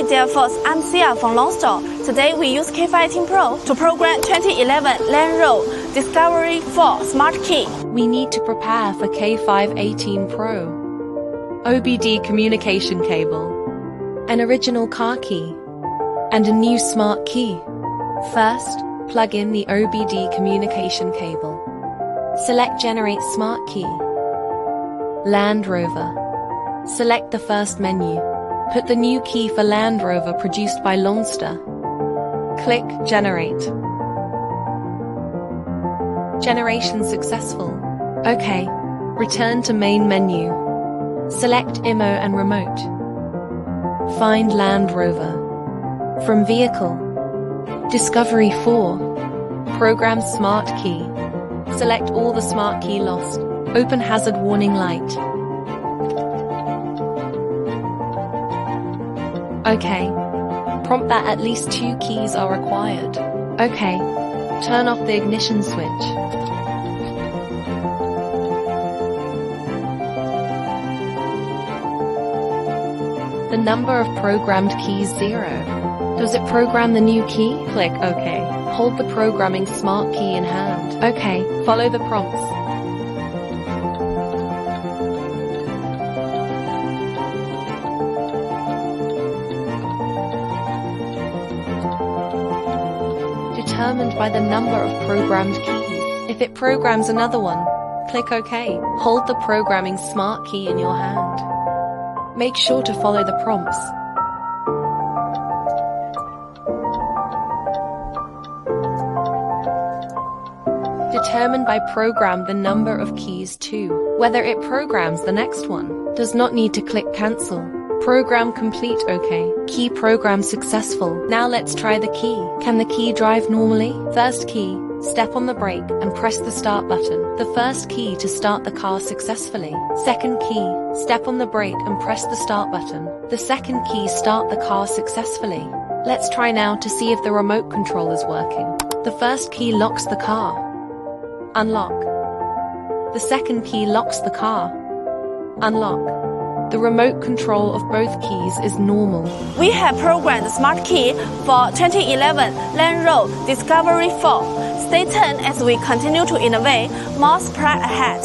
Hi, dear folks, I'm Sia from Lonsdor. Today we use K518 Pro to program 2011 Land Rover Discovery 4 Smart Key. We need to prepare for K518 Pro. OBD communication cable, an original car key, and a new smart key. First, plug in the OBD communication cable. Select Generate Smart Key. Land Rover. Select the first menu. Put the new key for Land Rover produced by Lonsdor. Click Generate. Generation successful. OK. Return to main menu. Select IMO and remote. Find Land Rover. From Vehicle. Discovery 4. Program Smart Key. Select all the smart key lost. Open hazard warning light. OK. Prompt that at least 2 keys are required. OK. Turn off the ignition switch. The number of programmed keys 0. Does it program the new key? Click OK. Hold the programming smart key in hand. OK. Follow the prompts. Determined by the number of programmed keys. If it programs another one, click OK. Hold the programming smart key in your hand. Make sure to follow the prompts. Determined by program the number of keys too. Whether it programs the next one. Does not need to click cancel. Program complete. OK. Key program successful. Now let's try the key. Can the key drive normally? First key, step on the brake and press the start button. The first key to start the car successfully. Second key, step on the brake and press the start button. The second key start the car successfully. Let's try now to see if the remote control is working. The first key locks the car. Unlock. The second key locks the car. Unlock. The remote control of both keys is normal. We have programmed the smart key for 2011 Land Rover Discovery 4. Stay tuned as we continue to innovate more supply ahead.